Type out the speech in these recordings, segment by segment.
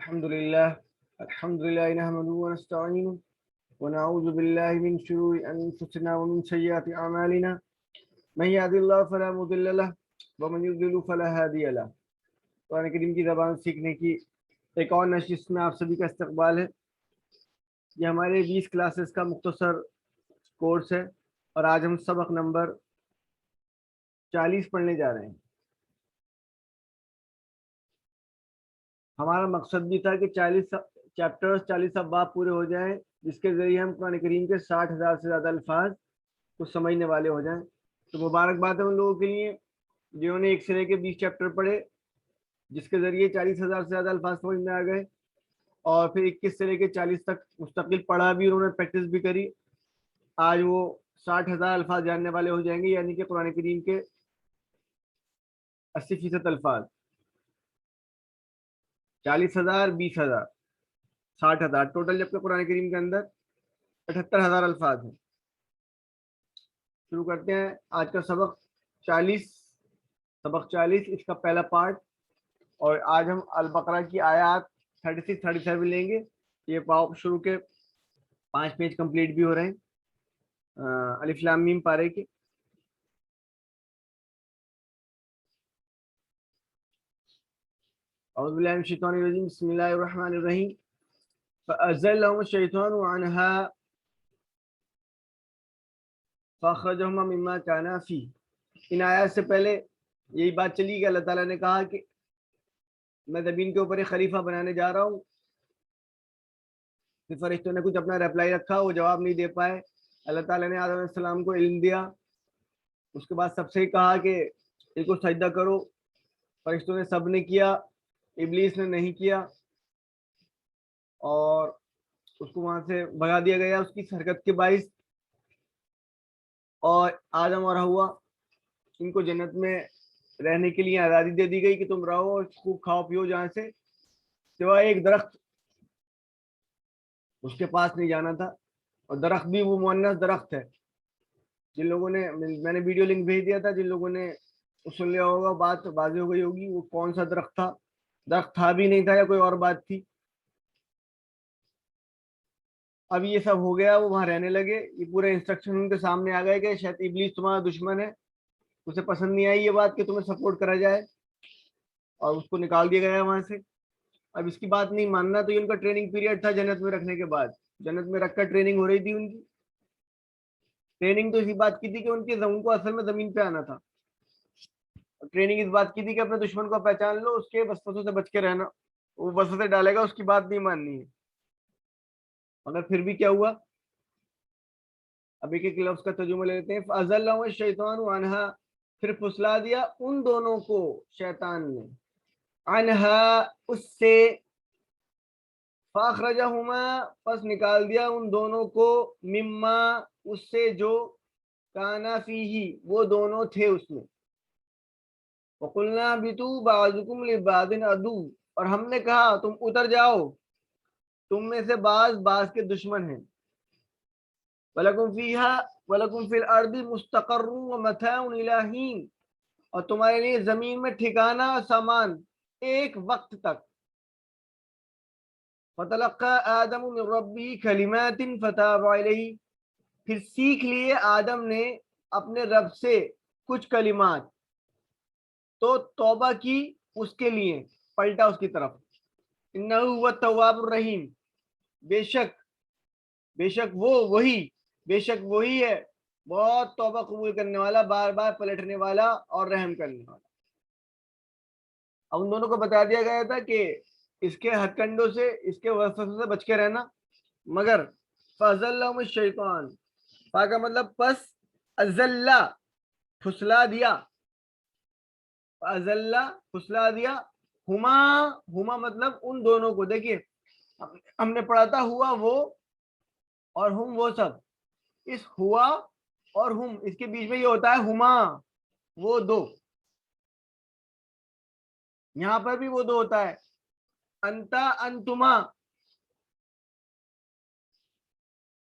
الحمد لله نحمده ونستعينه ونعوذ بالله من شرور أنفسنا ومن سيئات أعمالنا من يهد الله فلا مضل له ومن يضلل فلا هادي له۔ قرآن کریم کی زبان سیکھنے کی ایک اور نشست میں آپ سبھی کا استقبال ہے۔ یہ ہمارے 20 کلاسز کا مختصر کورس ہے اور آج ہم سبق نمبر 40 پڑھنے جا رہے ہیں۔ ہمارا مقصد بھی تھا کہ 40 چیپٹرز 40 ابواب پورے ہو جائیں، جس کے ذریعے ہم قرآن کریم کے 60,000 سے زیادہ الفاظ کو سمجھنے والے ہو جائیں۔ تو مبارکباد ہے ان لوگوں کے لیے جنہوں نے 1 سے لے کے 20 چیپٹر پڑھے، جس کے ذریعے 40,000 سے زیادہ الفاظ سمجھ میں آ گئے، اور پھر 21 سے لے کے 40 تک مستقل پڑھا بھی، انہوں نے پریکٹس بھی کری۔ آج وہ 60,000 الفاظ جاننے والے ہو جائیں گے، یعنی کہ قرآن کریم کے 80% الفاظ۔ 40,000 20,000 60,000 ٹوٹل، جبکہ قرآن کریم کے اندر 78,000 الفاظ ہیں۔ شروع کرتے ہیں آج کا سبق 40 اس کا پہلا پارٹ، اور آج ہم البقرہ کی آیات 36 37 لیں گے۔ یہ شروع کے 5 پیج کمپلیٹ بھی ہو رہے ہیں الف لام میم پارے کے۔ اعوذ باللہ من الشیطان الرجیم، بسم اللہ الرحمن الرحیم۔ فأزلهم الشیطان عنها فأخرجهما مما كانا فيه۔ ان آیات سے پہلے یہی بات چلی کہ اللہ تعالیٰ نے کہا کہ میں زمین کے اوپر ایک خلیفہ بنانے جا رہا ہوں۔ پھر فرشتوں نے کچھ اپنا ریپلائی رکھا، وہ جواب نہیں دے پائے۔ اللہ تعالیٰ نے آدم علیہ السلام کو علم دیا، اس کے بعد سب سے کہا کہ اس کو سجدہ کرو۔ فرشتوں نے سب نے کیا، ابلیس نے نہیں کیا، اور اس کو وہاں سے بھگا دیا گیا اس کی حرکت کے باعث۔ اور آدم اور حوا ان کو جنت میں رہنے کے لیے آزادی دے دی گئی کہ تم رہو اور خوب کھاؤ پیو جہاں سے، سوائے ایک درخت، اس کے پاس نہیں جانا تھا۔ اور درخت بھی وہ مؤنث درخت ہے۔ جن لوگوں نے، میں نے ویڈیو لنک بھیج دیا تھا، جن لوگوں نے سن لیا ہوگا، بات واضح ہو گئی ہوگی وہ کون سا درخت تھا۔ درخت تھا بھی نہیں تھا، یا کوئی اور بات تھی۔ اب یہ سب ہو گیا، وہ وہاں رہنے لگے۔ یہ پورے انسٹرکشن ان کے سامنے آ گئے کہ شاید ابلیس تمہارا دشمن ہے، اسے پسند نہیں آئی یہ بات کہ تمہیں سپورٹ کرا جائے، اور اس کو نکال دیا گیا وہاں سے۔ اب اس کی بات نہیں ماننا، تو یہ ان کا ٹریننگ پیریڈ تھا جنت میں رکھنے کے بعد۔ جنت میں رکھ کر ٹریننگ ہو رہی تھی ان کی۔ ٹریننگ تو اسی بات کی تھی کہ ان کو اصل میں زمین پہ آنا تھا۔ ٹریننگ اس بات کی تھی کہ اپنے دشمن کو پہچان لو، اس کے وسوسوں سے بچ کے رہنا۔ وہ وسوسے ڈالے گا، اس کی بات نہیں ماننی ہے۔ مگر پھر بھی کیا ہوا، اب ایک ایک لفظ کا ترجمہ لے لیتے ہیں۔ فَأَزَلَّهُمَ الشَّيْطَانُ عَنْهَا، پھر پھسلا دیا ان دونوں کو شیطان نے، عنہا اس سے، فَأَخْرَجَهُمَا پس نکال دیا ان دونوں کو، مما اس سے جو، کانا فیہ وہ دونوں تھے اس میں۔ وَقُلْنَا اهْبِطُوا بَعْضُكُمْ لِبَعْضٍ عَدُوٌّ، اور ہم نے کہا تم اتر جاؤ، تم میں سے بعض کے دشمن ہیں۔ وَلَكُمْ فِيهَا وَلَكُمْ فِي الْأَرْضِ مُسْتَقَرٌّ وَمَتَاعٌ إِلَىٰ حِينٍ، اور تمہارے لیے زمین میں ٹھکانہ اور سامان ایک وقت تک۔ فَتَلَقَّىٰ آدَمُ مِن رَّبِّهِ كَلِمَاتٍ فَتَابَ عَلَيْهِ، پھر سیکھ لیے آدم نے اپنے رب سے کچھ کلمات، تو توبہ کی اس کے لیے، پلٹا اس کی طرف۔ اِنَّهُ هُوَ التَّوَّابُ الرَّحِيمُ، بے شک وہی ہے بہت توبہ قبول کرنے والا، بار بار پلٹنے والا اور رحم کرنے والا۔ اب ان دونوں کو بتا دیا گیا تھا کہ اس کے ہتھ کنڈوں سے، اس کے وسوسوں سے بچ کے رہنا، مگر فَأَزَلَّهُمُ الشَّيْطَانُ، فا کا مطلب پس، ازلّ پھسلا دیا، فَأَزَلَّ پھسلا دیا، ہما مطلب ان دونوں کو۔ دیکھیے ہم نے پڑھا تھا ہوا وہ اور ہم وہ سب، اس ہوا اور ہم اس کے بیچ میں یہ ہوتا ہے ہما، وہ دو۔ یہاں پر بھی وہ دو ہوتا ہے، انتا انتما،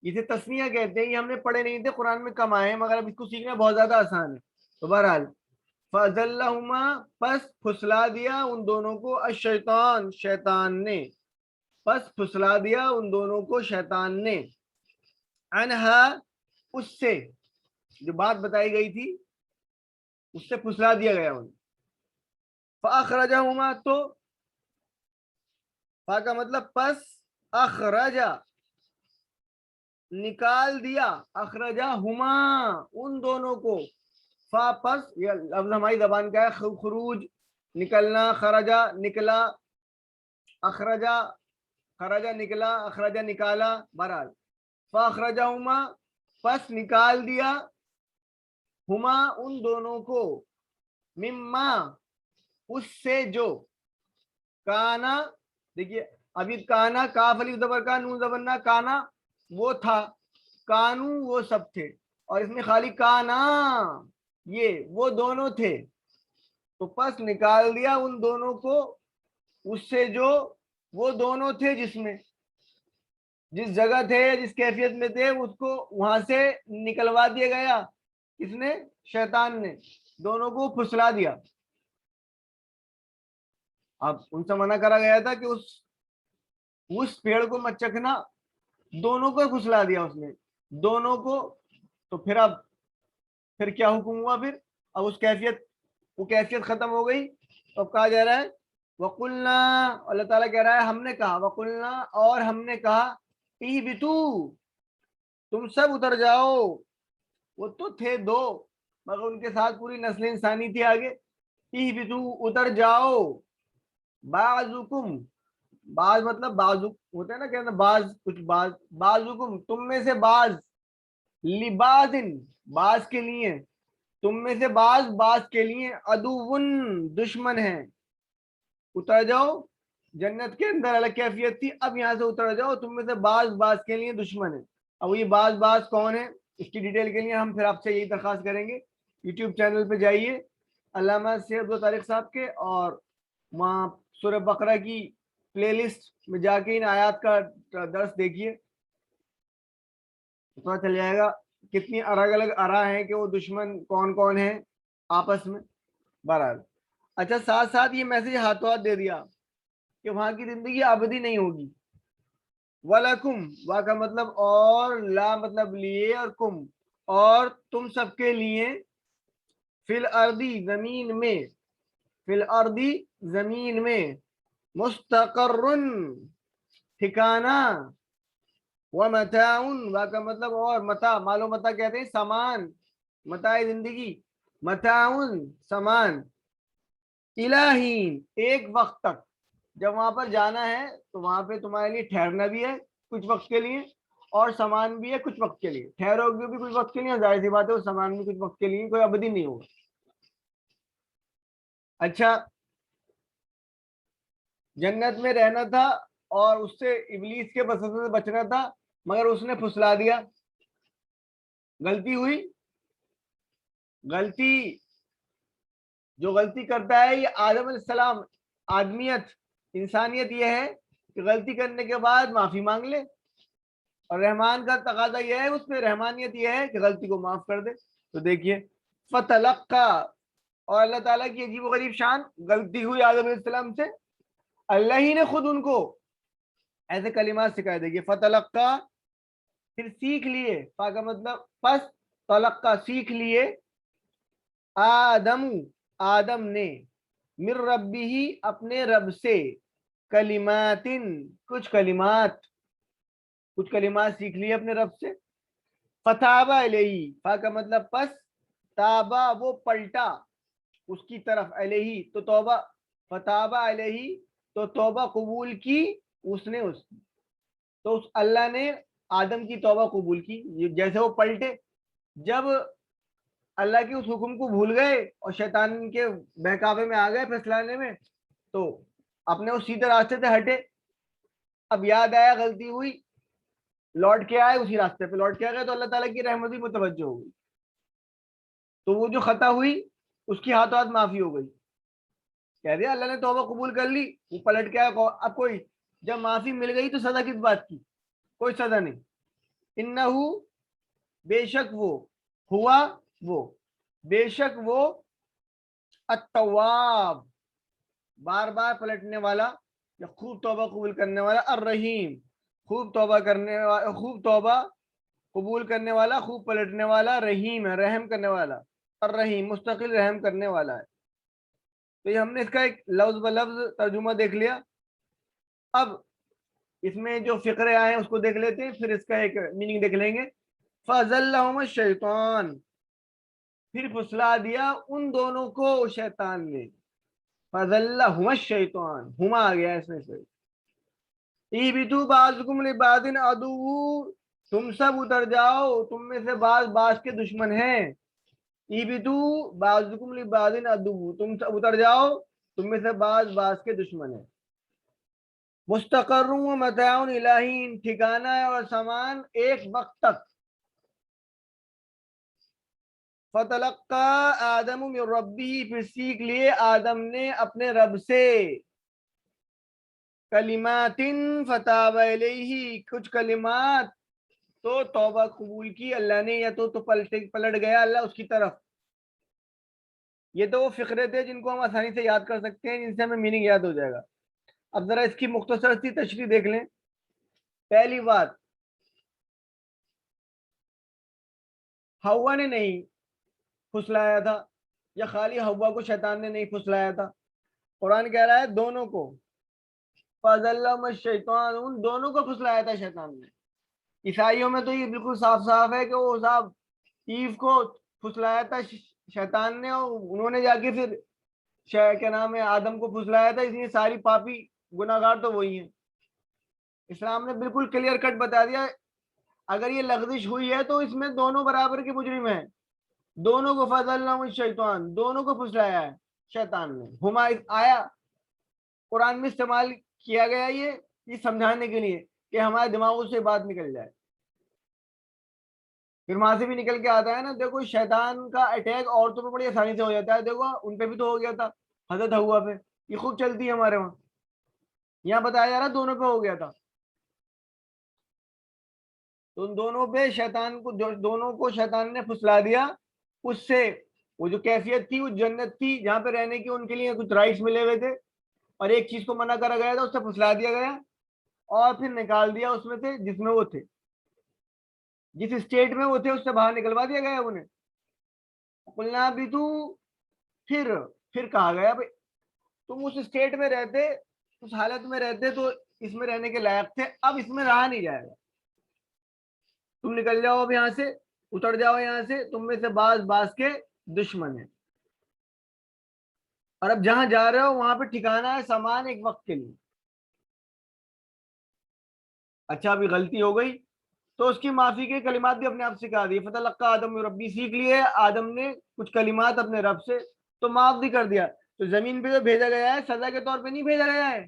اسے تسنیہ کہتے ہیں۔ یہ ہم نے پڑھے نہیں تھے، قرآن میں کم آئے ہیں، مگر اب اس کو سیکھنا بہت زیادہ آسان ہے۔ تو بہرحال فَأَزَلَّهُمَا پس پھسلا دیا ان دونوں کو، الشیطان شیطان نے، پس پھسلا دیا ان دونوں کو شیطان نے، انہا اس سے، جو بات بتائی گئی تھی اس سے پھسلا دیا گیا انہیں. فاخرجہما، تو فا کا مطلب پس، اخرجا نکال دیا، اخرجہما ان دونوں کو، فا پس، یہ لفظ ہماری زبان کا ہے خروج، نکلنا، خرجا نکلا، اخرجا خرجا نکلا، اخرجا نکالا، بہرحال فاخرجہما پس نکال دیا، ہما ان دونوں کو، مما اس سے جو، کانا، دیکھیے ابھی کانا، کاف الف زبر کا، نون زبر نا، کانا وہ تھا، کانو وہ سب تھے، اور اس میں خالی کانا یہ وہ دونوں تھے، تو پس نکال دیا ان دونوں کو اس سے جو وہ دونوں تھے، جس میں، جس جگہ تھے، جس کیفیت میں تھے، اس کو وہاں سے نکلوا دیا گیا، کس نے؟ شیطان نے، دونوں کو پھسلا دیا. اب ان سے منع کرا گیا تھا کہ اس پیڑ کو مت چکھنا، دونوں کو پھسلا دیا اس نے، دونوں کو. تو پھر کیا حکم ہوا؟ پھر اب اس کیفیت، وہ کیفیت ختم ہو گئی. تو اب کہا جا رہا ہے وَقُلْنَا، اللہ تعالیٰ کہہ رہا ہے ہم نے کہا، وَقُلْنَا اور ہم نے کہا، اِهْبِطُوا تم سب اتر جاؤ. وہ تو تھے دو مگر ان کے ساتھ پوری نسل انسانی تھی آگے. اِهْبِطُوا اتر جاؤ، بعضکم، بعض مطلب بعض ہوتا ہے نا، کہتے ہیں بعض کچھ، بعضکم تم میں سے بعض، لبعض بعض کے لیے، تم میں سے بعض کے لیے، عدوٌ دشمن ہے. اتر جاؤ، جنت کے اندر الگ کیفیت تھی، اب یہاں سے اتر جاؤ، تم میں سے بعض کے لیے دشمن ہے. اب یہ بعض کون ہے، اس کی ڈیٹیل کے لیے ہم پھر آپ سے یہی درخواست کریں گے، یوٹیوب چینل پہ جائیے علامہ سید عبد الطارق صاحب کے، اور وہاں سورہ بقرہ کی پلے لسٹ میں جا کے ان آیات کا درس دیکھیے، پتہ چل جائے گا کتنی الگ الگ آراء ہیں کہ وہ دشمن کون کون ہیں آپس میں. بہرحال اچھا، ساتھ ساتھ یہ میسج ہاتھوں ہاتھ دے دیا کہ وہاں کی زندگی ابدی نہیں ہوگی. وَلَكُمْ، وا کا مطلب اور، لا مطلب لیے، اور کم اور تم سب کے لیے، فی الارض زمین میں، فی الارض زمین میں، مستقر ٹھکانہ، ومتاع، وا کا مطلب اور، متاع، مال و متاع کہتے ہیں سامان، متاع زندگی، متاع سامان، الہین ایک وقت تک. جب وہاں پر جانا ہے تو وہاں پہ تمہارے لیے ٹھہرنا بھی ہے کچھ وقت کے لیے، اور سامان بھی ہے کچھ وقت کے لیے. ٹھہرو گے بھی کچھ وقت کے لیے، ظاہر سی بات ہے وہ سامان بھی کچھ وقت کے لیے، کوئی ابدی نہیں ہوگا. اچھا، جنت میں رہنا تھا اور اس سے ابلیس کے وسوسے سے بچنا تھا، مگر اس نے پھسلا دیا. غلطی ہوئی، غلطی جو غلطی کرتا ہے یہ آدم علیہ السلام، آدمیت، انسانیت یہ ہے کہ غلطی کرنے کے بعد معافی مانگ لے، اور رحمان کا تقاضا یہ ہے، اس میں رحمانیت یہ ہے کہ غلطی کو معاف کر دے. تو دیکھیے فتلقا، اور اللہ تعالیٰ کی عجیب و غریب شان، غلطی ہوئی آدم علیہ السلام سے، اللہ ہی نے خود ان کو ایسے کلمات سکھائے. دیکھیے فتلقا، پھر سیکھ لیے، فا کا مطلب پس، تلقا سیکھ لیے، آدم نے، من ربی اپنے رب سے، کلمات کچھ کلمات، سیکھ لیے اپنے رب سے. فتابا علیہ، فا کا مطلب پس، تابا وہ پلٹا اس کی طرف، علیہ تو توبہ، فتابا علیہ تو توبہ قبول کی اس نے، اس کی، تو اس اللہ نے آدم کی توبہ قبول کی. جیسے وہ پلٹے، جب اللہ کے اس حکم کو بھول گئے اور شیطان کے بہکاوے میں آ گئے پھسلانے میں، تو اپنے اس سیدھے راستے سے ہٹے. اب یاد آیا غلطی ہوئی، لوٹ کے آئے اسی راستے پہ، لوٹ کے آ گئے تو اللہ تعالیٰ کی رحمت بھی متوجہ ہو گئی. تو وہ جو خطا ہوئی اس کی ہاتھوں ہاتھ معافی ہو گئی. کہہ دیا اللہ نے توبہ قبول کر لی، وہ پلٹ کے آیا. اب کوئی جب معافی مل گئی تو سزا کس بات کی؟ کوئی سزا نہیں. انہو بے شک وہ، ہوا وہ، بے شک وہ، التواب بار بار پلٹنے والا، یا خوب توبہ قبول کرنے والا، الرحیم خوب توبہ کرنے والا، خوب توبہ قبول کرنے والا، خوب پلٹنے والا، رحیم ہے رحم کرنے والا، الرحیم مستقل رحم کرنے والا ہے۔ تو یہ ہم نے اس کا ایک لفظ بلفظ ترجمہ دیکھ لیا۔ اب اس میں جو فقرے آئے ہیں اس کو دیکھ لیتے ہیں، پھر اس کا ایک میننگ دیکھ لیں گے۔ فَأَزَلَّهُمَا الشَّيْطَانُ، پھر پھسلا دیا ان دونوں کو شیطان نے۔ فَأَزَلَّهُمَا الشَّيْطَانُ، ہما آ گیا اس میں سے۔ اِهْبِطُوا بَعْضُكُمْ لِبَعْضٍ عَدُوٌّ، تم سب اتر جاؤ، تم میں سے بعض کے دشمن ہیں۔ اِهْبِطُوا بَعْضُكُمْ لِبَعْضٍ عَدُوٌّ، تم سب اتر جاؤ، تم میں سے بعض کے دشمن ہیں۔ مستقر و متاع الی حین، ٹھکانہ اور سامان ایک وقت تک۔ فتلقى آدم من ربه، پھر سیکھ لیے آدم نے اپنے رب سے۔ کلمات فتاب الیہ، کچھ کلمات تو توبہ قبول کی اللہ نے، یا تو پلٹ گیا اللہ اس کی طرف۔ یہ تو وہ فقرے تھے جن کو ہم آسانی سے یاد کر سکتے ہیں، جن سے ہمیں میننگ یاد ہو جائے گا۔ اب ذرا اس کی مختصر سی تشریح دیکھ لیں۔ پہلی بات، ہوا نے نہیں پھسلایا تھا، یا خالی ہوا کو شیطان نے نہیں پھسلایا تھا، قرآن کہہ رہا ہے دونوں کو۔ فَأَزَلَّهُمَا الشَّيْطَانُ، ان دونوں کو پھسلایا تھا شیطان نے۔ عیسائیوں میں تو یہ بالکل صاف صاف ہے کہ وہ صاحب ایو کو پھسلایا تھا شیطان نے، اور انہوں نے جا کے پھر کیا نام ہے آدم کو پھسلایا تھا، اس لیے ساری پاپی گناہ گار تو وہی ہیں۔ اسلام نے بالکل کلیئر کٹ بتا دیا، اگر یہ لغزش ہوئی ہے تو اس میں دونوں برابر کے مجرم ہیں، دونوں کو فَأَزَلَّهُمَا الشَّيْطَانُ، دونوں کو پھسلایا ہے شیطان نے۔ ہما آیا قرآن میں استعمال کیا گیا یہ سمجھانے کے لیے کہ ہمارے دماغوں سے بات نکل جائے، پھر وہاں سے بھی نکل کے آتا ہے نا۔ دیکھو شیطان کا اٹیک عورتوں پہ بڑی آسانی سے ہو جاتا ہے، دیکھو ان پہ بھی تو ہو گیا تھا حضرت ہوا پہ، یہ خوب چلتی ہے ہمارے وہاں، یہاں بتایا جا رہا دونوں پہ ہو گیا تھا۔ تو ان دونوں پہ شیطان کو، دونوں کو شیطان نے پھسلا دیا، اس سے وہ جو کیفیت تھی وہ جنت تھی جہاں پہ رہنے کی ان کے لیے کچھ رائٹس ملے ہوئے تھے، اور ایک چیز کو منع کرا گیا تھا، اس سے پھسلا دیا گیا، اور پھر نکال دیا اس میں سے جس میں وہ تھے، جس اسٹیٹ میں وہ تھے اس سے باہر نکلوا دیا گیا انہیں۔ قلنا بھی تو پھر کہا گیا بھائی تم اس اسٹیٹ میں رہتے، اس حالت میں رہتے تو اس میں رہنے کے لائق تھے، اب اس میں رہا نہیں جائے گا، تم نکل جاؤ اب یہاں سے، اتر جاؤ یہاں سے، تم میں سے بعض کے دشمن ہیں، اور اب جہاں جا رہے ہو وہاں پہ ٹھکانا ہے سامان ایک وقت کے لیے۔ اچھا ابھی غلطی ہو گئی تو اس کی معافی کے کلمات بھی اپنے آپ سکھا دیے۔ فتلقى آدم من ربی، سیکھ لیے آدم نے کچھ کلمات اپنے رب سے تو معاف بھی کر دیا۔ تو زمین پہ جو بھیجا گیا ہے سزا کے طور پہ نہیں بھیجا گیا ہے،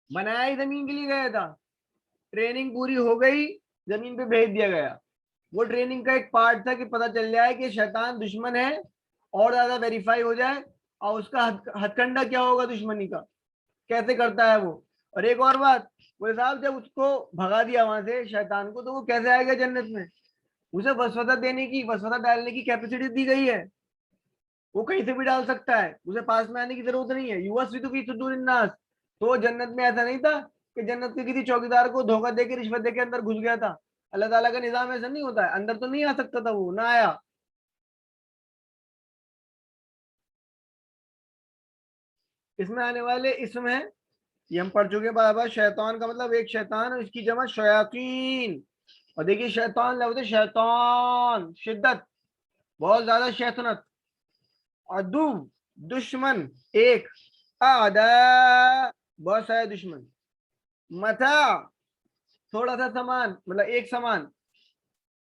بنایا ہی زمین کے لیے گیا تھا، ٹریننگ پوری ہو گئی زمین پہ بھیج دیا گیا۔ وہ ٹریننگ کا ایک پارٹ تھا کہ پتہ چل جائے کہ شیطان دشمن ہے، اور زیادہ ویریفائی ہو جائے، اور اس کا ہتھ کنڈا کیا ہوگا دشمنی کا، کیسے کرتا ہے وہ۔ اور ایک اور بات، وہ صاحب جب اس کو بھگا دیا وہاں سے شیطان کو، تو وہ کیسے آئے گا جنت میں؟ اسے وسوسہ دینے کی، وسوسہ ڈالنے کی کیپیسٹی دی گئی ہے، وہ کہیں سے بھی ڈال سکتا ہے، اسے پاس میں آنے کی ضرورت نہیں ہے۔ یوسوس فی صدور الناس، تو جنت میں ایسا نہیں تھا کہ جنت کے کسی چوکیدار کو دھوکہ دے کے رشوت دے کے اندر گھس گیا تھا۔ اللہ تعالیٰ کا نظام ایسا نہیں ہوتا ہے، اندر تو نہیں آ سکتا تھا، وہ نہ آیا۔ اس میں آنے والے اسم ہیں یہ ہم پڑھ چکے ہیں بار بار۔ شیطان کا مطلب ایک شیطان، اور اس کی جمع شیاطین، اور دیکھیے شیطان لفظ شیطان شدت، بہت زیادہ شیطنت، عدو دشمن ایک، اعداء بہت سارے دشمن، متاع تھوڑا سا سامان مطلب ایک سامان،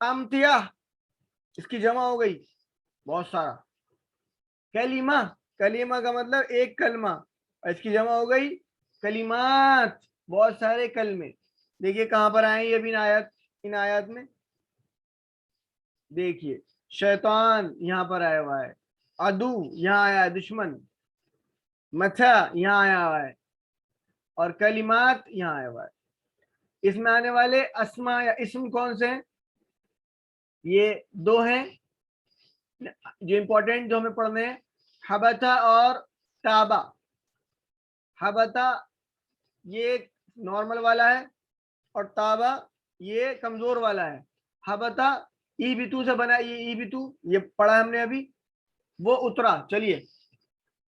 امتیہ اس کی جمع ہو گئی بہت سارا، کلمہ کلمہ کا مطلب ایک کلمہ، اور اس کی جمع ہو گئی کلمات بہت سارے کلمے۔ دیکھیے کہاں پر آئے یہ بھی ان آیات میں، دیکھیے شیطان یہاں پر آیا ہوا ہے، عدو یہاں آیا ہے دشمن، متھا یہاں آیا ہوا ہے، اور کلمات یہاں آیا ہوا ہے۔ اس میں آنے والے اسما یا اسم کون سے ہیں؟ یہ دو ہیں جو امپورٹنٹ جو ہمیں پڑھنے ہیں، حبتہ اور تابہ۔ حبتا یہ نارمل والا ہے اور تابا یہ کمزور والا ہے. حبتا ای بتو سے بنا, یہ ای بتو یہ پڑھا ہم نے ابھی, وہ اترا. چلیے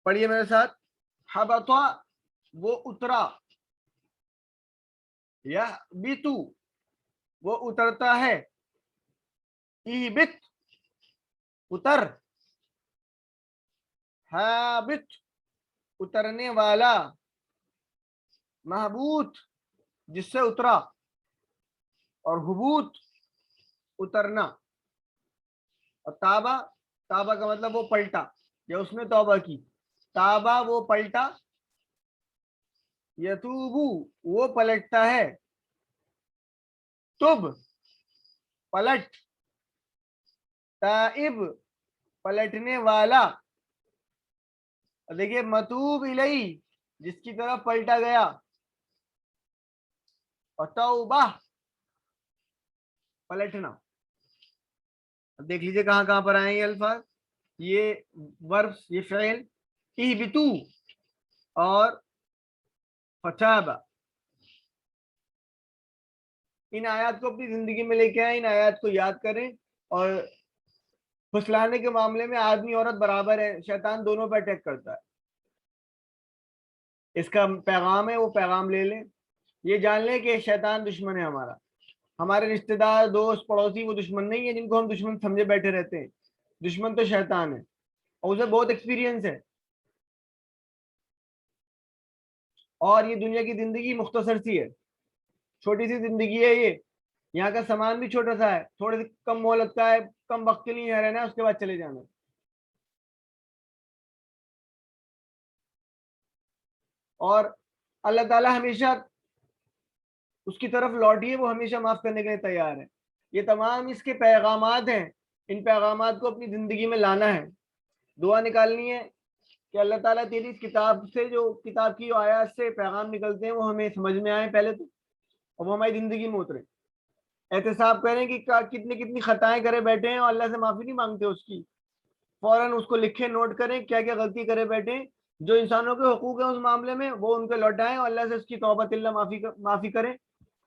پڑھیے میرے ساتھ. حبتا وہ اترا, یا بیتو وہ اترتا ہے, ای بت اتر, حابت اترنے والا, محبوت جس سے اترا, اور حبوت اترنا. اور تابا, تابا کا مطلب وہ پلٹا, یا اس نے توبہ کی. تابا وہ پلٹا, یتوبو وہ پلٹتا ہے, تب پلٹ, تائب پلٹنے والا. دیکھیے متوب الیہ جس کی طرف پلٹا گیا, اور توبہ پلٹنا. دیکھ لیجیے کہاں کہاں پر آئے یہ الفاظ. یہ وربس, یہ فعل اہبتو اور فتابہ. ان آیات کو اپنی زندگی میں لے کے آئیں, ان آیات کو یاد کریں. اور پھسلانے کے معاملے میں آدمی عورت برابر ہے, شیطان دونوں پہ اٹیک کرتا ہے. اس کا پیغام ہے, وہ پیغام لے لیں. یہ جان لیں کہ شیطان دشمن ہے ہمارا. ہمارے رشتہ دار, دوست, پڑوسی وہ دشمن نہیں ہے جن کو ہم دشمن سمجھے بیٹھے رہتے ہیں. دشمن تو شیطان ہے, اور اسے بہت ایکسپیرینس ہے. اور یہ دنیا کی زندگی مختصر سی ہے, چھوٹی سی زندگی ہے یہ. یہاں کا سامان بھی چھوٹا سا ہے, تھوڑے سے کم مہلت کا ہے, کم وقت کے لیے یہاں رہنا ہے, اس کے بعد چلے جانا. اور اللہ تعالیٰ ہمیشہ اس کی طرف لوٹیے, وہ ہمیشہ معاف کرنے کے لیے تیار ہے. یہ تمام اس کے پیغامات ہیں, ان پیغامات کو اپنی زندگی میں لانا ہے. دعا نکالنی ہے کہ اللہ تعالیٰ تیری اس کتاب سے, جو کتاب کی آیات سے پیغام نکلتے ہیں, وہ ہمیں سمجھ میں آئیں پہلے تو, اور وہ ہماری زندگی میں اترے. احتساب کریں کہ کتنی کتنی خطائیں کرے بیٹھے ہیں, اور اللہ سے معافی نہیں مانگتے اس کی. فوراً اس کو لکھیں, نوٹ کریں کیا کیا غلطی کرے بیٹھے ہیں. جو انسانوں کے حقوق ہیں اس معاملے میں, وہ ان کو لوٹائیں, اور اللہ سے اس کی توبۃ اللہ معافی کریں,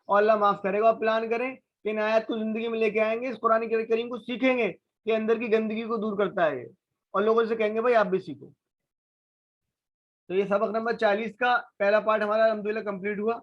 اور اللہ معاف کرے گا. اور پلان کریں کہ ان آیات کو زندگی میں لے کے آئیں گے, اس قرآن کریم کو سیکھیں گے کہ اندر کی گندگی کو دور کرتا ہے یہ, اور لوگوں سے کہیں گے بھائی آپ بھی سیکھو. تو یہ سبق نمبر 40 کا پہلا پارٹ ہمارا الحمدللہ کمپلیٹ ہوا.